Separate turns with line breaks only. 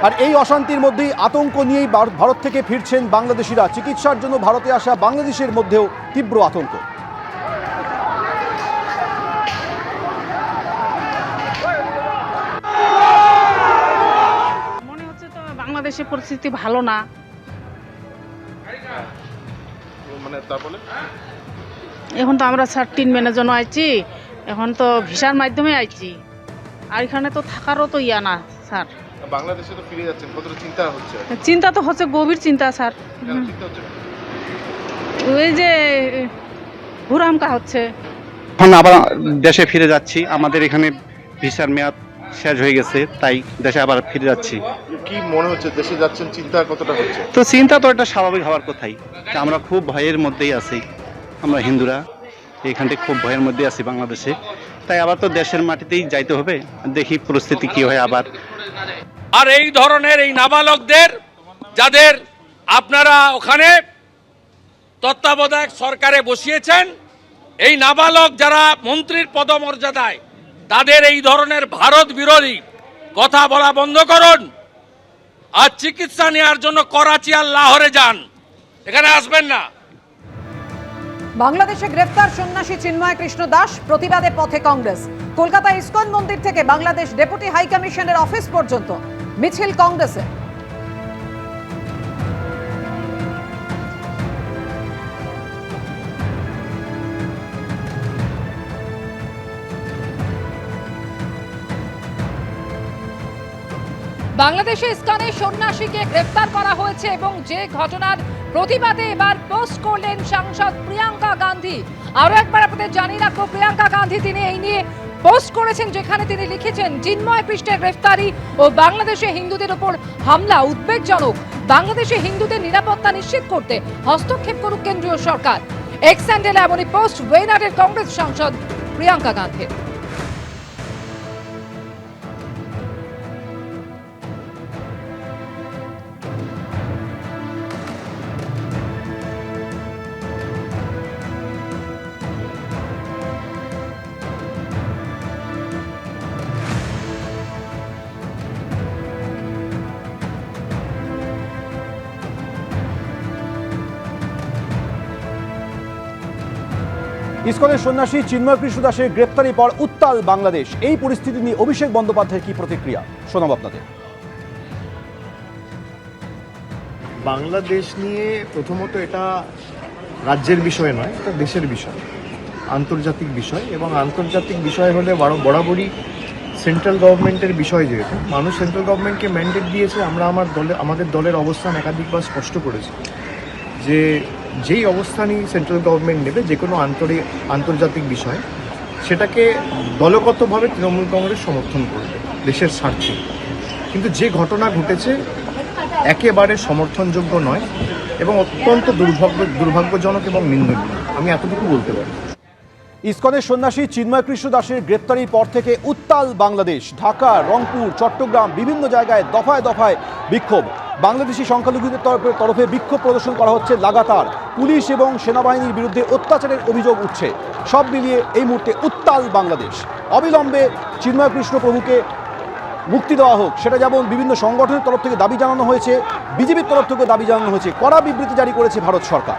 আর এই অশান্তির মধ্যেই আতঙ্ক নিয়েই ভারত থেকে ফিরছেন বাংলাদেশিরা। চিকিৎসার জন্য ভারতে আসা বাংলাদেশের মধ্যেও তীব্র আতঙ্ক।
মনে হচ্ছে তো বাংলাদেশের পরিস্থিতি ভালো না। এখন তো আমরা স্যার ট্রিটমেন্টের জন্য আইছি, এখন তো ভিসার মাধ্যমে আইছি, আর এখানে তো থাকারও তো ইয়া না স্যার।
বাংলাদেশে তো ফিরে যাচ্ছেন, কতটা চিন্তা হচ্ছে?
চিন্তা তো হচ্ছে, গভীর চিন্তা স্যার। ওই যে ঘুরামকা হচ্ছে।
এখন আবার দেশে ফিরে যাচ্ছি, আমাদের এখানে ভিসার মেয়াদ শেষ হয়ে গেছে, তাই দেশে আবার ফিরে যাচ্ছি।
কি মনে হচ্ছে, দেশে যাচ্ছেন, চিন্তা কতটা হচ্ছে?
তো চিন্তা তো এটা স্বাভাবিক হওয়ার কথাই, আমরা খুব ভয়ের মধ্যেই আছি। আমরা হিন্দুরা এখানটা খুব ভয়ের মধ্যে আছি বাংলাদেশে, তাই আবার তো দেশের মাটিতেই যাইতে হবে, দেখি পরিস্থিতি কি হয় আবার।
আর এই ধরনের এই নাবালকদের যাদের আপনারা ওখানে তত্ত্বাবধায়ক সরকারে বসিয়েছেন, এই নাবালক যারা মন্ত্রীর পদমর্যাদায়, তাদের এই ধরনের ভারত বিরোধী কথা বলা বন্ধ করুন। আর চিকিৎসা নেওয়ার জন্য করাচি আর লাহোরে যান, এখানে আসবেন না।
বাংলাদেশে গ্রেফতার সন্ন্যাসী চিন্ময় কৃষ্ণ দাস, প্রতিবাদে পথে কংগ্রেস। কলকাতা ইসকন মন্দির থেকে বাংলাদেশ ডেপুটি হাই কমিশনের অফিস পর্যন্ত মিছিল কংগ্রেসের। বাংলাদেশে ইসকনে সন্ন্যাসীকে গ্রেফতার করা হয়েছে এবং যে ঘটনার প্রতিবাদে এবার পোস্ট করলেন সাংসদ প্রিয়াঙ্কা গান্ধী। আরো একবার আপনাদের জানিয়ে রাখবো, প্রিয়াঙ্কা গান্ধী তিনি এই নিয়ে পোস্ট করেছেন, যেখানে তিনি লিখেছেন চিন্ময় কৃষ্ণের গ্রেফতারি ও বাংলাদেশে হিন্দুদের উপর হামলা উদ্বেগজনক। বাংলাদেশে হিন্দুদের নিরাপত্তা নিশ্চিত করতে হস্তক্ষেপ করুক কেন্দ্রীয় সরকার। এক্স হ্যান্ডেলে এমনই পোস্ট ওয়েনাডের কংগ্রেস সাংসদ প্রিয়াঙ্কা গান্ধীর।
ইসকনের সন্ন্যাসী চিন্ময় কৃষ্ণ দাসের গ্রেপ্তারের পর উত্তাল বাংলাদেশ। এই পরিস্থিতি নিয়ে অভিষেক বন্দ্যোপাধ্যায়ের কি প্রতিক্রিয়া, শোনাব আপনাদের।
বাংলাদেশ নিয়ে প্রথমত এটা রাজ্যের বিষয় নয়, এটা দেশের বিষয়, আন্তর্জাতিক বিষয়, এবং আন্তর্জাতিক বিষয় হলে বরাবরই সেন্ট্রাল গভর্নমেন্টের বিষয়। যেহেতু মানুষ সেন্ট্রাল গভর্নমেন্টকে ম্যান্ডেট দিয়েছে, আমরা আমাদের দলের অবস্থান একাধিকবার স্পষ্ট করেছি যে যেই অবস্থানই সেন্ট্রাল গভর্নমেন্ট নেবে যে কোনো আন্তর্জাতিক বিষয়, সেটাকে দলগতভাবে তৃণমূল কংগ্রেস সমর্থন করবে দেশের স্বার্থে। কিন্তু যে ঘটনা ঘটেছে একেবারে সমর্থনযোগ্য নয় এবং অত্যন্ত দুর্ভাগ্যজনক এবং নিন্দনীয়, আমি এতটুকু বলতে পারি।
ইসকনের সন্ন্যাসী চিন্ময় কৃষ্ণ দাসের গ্রেপ্তারির পর থেকে উত্তাল বাংলাদেশ। ঢাকা, রংপুর, চট্টগ্রাম বিভিন্ন জায়গায় দফায় দফায় বিক্ষোভ। বাংলাদেশি সংখ্যালঘুদের তরফে বিক্ষোভ প্রদর্শন করা হচ্ছে লাগাতার। পুলিশ এবং সেনাবাহিনীর বিরুদ্ধে অত্যাচারের অভিযোগ উঠছে। সব মিলিয়ে এই মুহূর্তে উত্তাল বাংলাদেশ। অবিলম্বে চিন্ময় কৃষ্ণ প্রভুকে মুক্তি দেওয়া হোক, সেটা যেমন বিভিন্ন সংগঠনের তরফ থেকে দাবি জানানো হয়েছে, বিজেপির তরফ থেকে দাবি জানানো হয়েছে। কড়া বিবৃতি জারি করেছে ভারত সরকার।